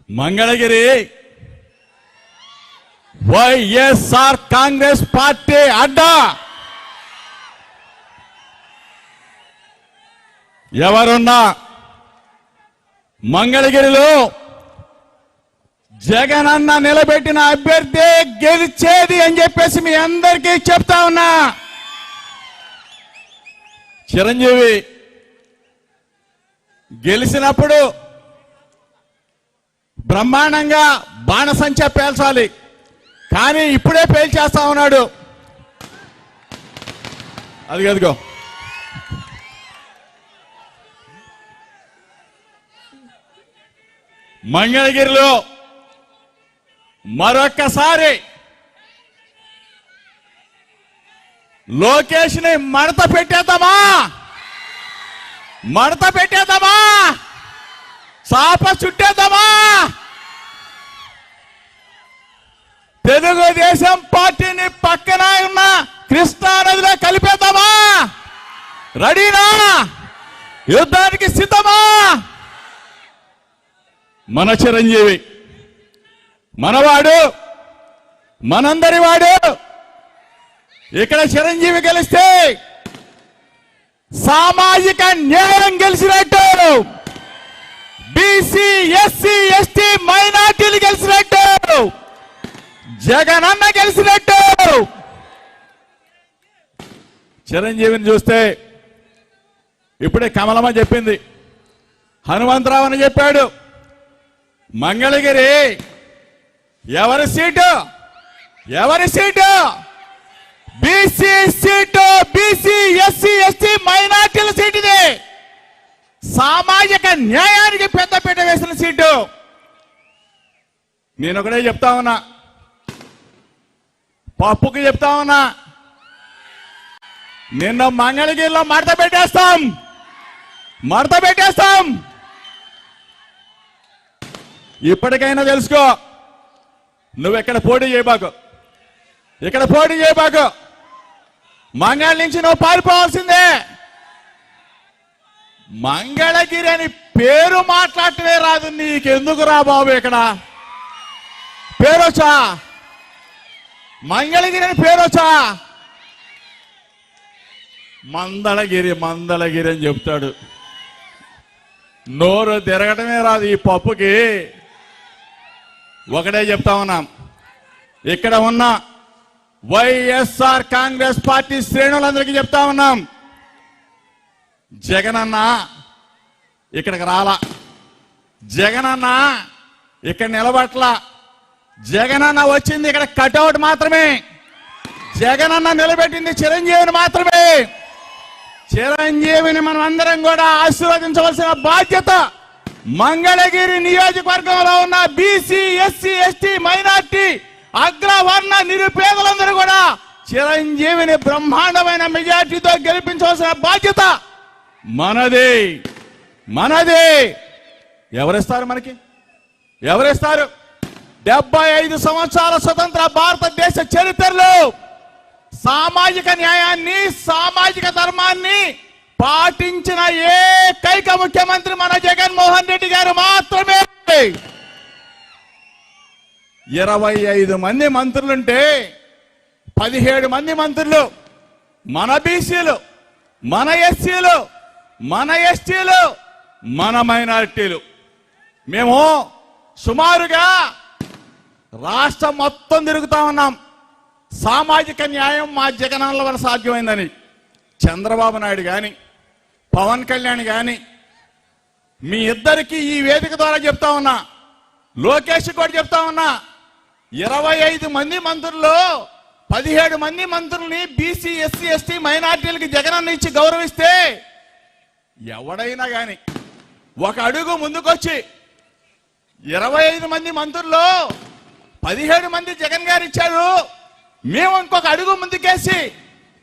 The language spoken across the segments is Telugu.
మంగళగిరి వైఎస్ఆర్ కాంగ్రెస్ పార్టీ అడ్డా. ఎవరున్నా మంగళగిరిలో జగనన్న నిలబెట్టిన అభ్యర్థి గెలిచేది అని చెప్పేసి మీ అందరికీ చెప్తా ఉన్నా. చిరంజీవి గెలిచినప్పుడు బ్రహ్మాండంగా బాణసంచా పేల్చాలి, కానీ ఇప్పుడే పేల్చేస్తా ఉన్నాడు. అదిగో మంగళగిరిలో మరొక్కసారి లోకేష్ ని మడత పెట్టేద్దామా, చాప చుట్టేద్దామా, తెలుగుదేశం పార్టీని పక్కన ఉన్న కృష్ణా నదిలో కలిపేద్దామా? రెడీనా? యుద్ధానికి సిద్ధమా? మన చిరంజీవి మనవాడు, మనందరి వాడు. ఇక్కడ చిరంజీవి గెలిస్తే సామాజిక న్యాయం గెలిచినట్టు, బీసీ ఎస్సీ ఎస్టీ మైనార్టీలు గెలిచినట్టు, జగనన్న గెలిచినట్టు. చిరంజీవిని చూస్తే ఇప్పుడే కమలమ్మ చెప్పింది, హనుమంతరావు అని చెప్పాడు. మంగళగిరి ఎవరి seat? BC seat, BC SC ST మైనార్టీల సీటు. ఇది సామాజిక న్యాయానికి పెద్దపీట వేసిన సీటు. నేను ఒకటే చెప్తా ఉన్నా, పప్పుకి చెప్తా ఉన్నా, నిన్న మంగళగిరిలో మడత పెట్టేస్తాం. ఇప్పటికైనా తెలుసుకో, నువ్వు ఇక్కడ పోటీ చేయబాకు, మంగళ నుంచి నువ్వు పారిపోవాల్సిందే. మంగళగిరి అని పేరు మాట్లాడటమే రాదు, నీకెందుకు రా బాబు? ఇక్కడ పేరొచ్చా? మంగళగిరి అని పేరొచ్చా? మందళగిరి అని చెప్తాడు, నోరు తిరగటమే రాదు ఈ పప్పుకి. ఒకటే చెప్తా ఉన్నాం, ఇక్కడ ఉన్న వైఎస్ఆర్ కాంగ్రెస్ పార్టీ శ్రేణులందరికీ చెప్తా ఉన్నాం, జగనన్న ఇక్కడికి రాలా, జగనన్న ఇక్కడ నిలబట్ల, జగనన్న వచ్చింది ఇక్కడ కటౌట్ మాత్రమే, జగనన్న నిలబెట్టింది చిరంజీవిని మాత్రమే. చిరంజీవిని మనం అందరం కూడా ఆశీర్వదించవలసిన బాధ్యత మంగళగిరి నియోజకవర్గంలో ఉన్న బీసీ ఎస్సీ ఎస్టీ మైనార్టీ అగ్రవర్ణ నిరుపేదలందరూ కూడా చిరంజీవిని బ్రహ్మాండమైన మెజార్టీతో గెలిపించవలసిన బాధ్యత మనదే. ఎవరిస్తారు? 75 సంవత్సరాల స్వతంత్ర భారతదేశ చరిత్రలో సామాజిక న్యాయాన్ని, సామాజిక ధర్మాన్ని పాటించిన ఏకైక ముఖ్యమంత్రి మన జగన్మోహన్ రెడ్డి గారు మాత్రమే. 25 మంది మంత్రులుంటే 17 మంది మంత్రులు మన బీసీలు, మన ఎస్సీలు, మన ఎస్టీలు, మన మైనారిటీలు. మేము సుమారుగా రాష్ట్రం మొత్తం తిరుగుతా ఉన్నాం. సామాజిక న్యాయం మా జగనన్న వల్ల సాధ్యమైందని చంద్రబాబు నాయుడు కానీ, పవన్ కళ్యాణ్ కానీ, మీ ఇద్దరికి ఈ వేదిక ద్వారా చెప్తా ఉన్నా, లోకేష్ కూడా చెప్తా ఉన్నా, 25 మంది మంత్రుల్లో 17 మంది మంత్రుల్ని బీసీ ఎస్సీ ఎస్టీ మైనార్టీలకి జగనన్న ఇచ్చి గౌరవిస్తే ఎవడైనా కానీ ఒక అడుగు ముందుకొచ్చి 25 మంది మంత్రుల్లో 17 మంది జగన్ గారు ఇచ్చారు, మేము ఇంకొక అడుగు ముందుకేసి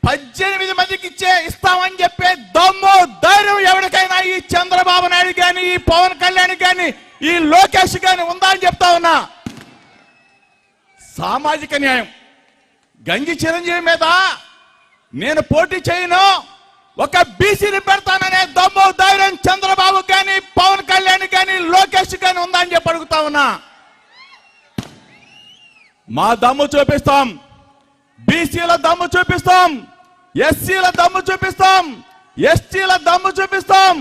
18 మందికి ఇస్తామని చెప్పే దమ్ము ధైర్యం ఎవరికైనా ఈ చంద్రబాబు నాయుడు కానీ, ఈ పవన్ కళ్యాణ్ కానీ, ఈ లోకేష్ కానీ ఉందా అని చెప్తా ఉన్నా. సామాజిక న్యాయం గంజి చిరంజీవి మీద నేను పోటీ చేయను, ఒక బీసీని పెడతాననే దమ్ము ధైర్యం చంద్రబాబు కానీ పవన్ కళ్యాణ్ కానీ లోకేష్ కానీ ఉందని చెప్పి అడుగుతా ఉన్నా. మా దమ్ము చూపిస్తాం, బీసీల దమ్ము చూపిస్తాం, ఎస్సీల దమ్ము చూపిస్తాం, ఎస్టీల దమ్ము చూపిస్తాం,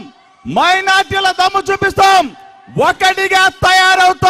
మైనార్టీల దమ్ము చూపిస్తాం. ఒకటిగా తయారవుతాం.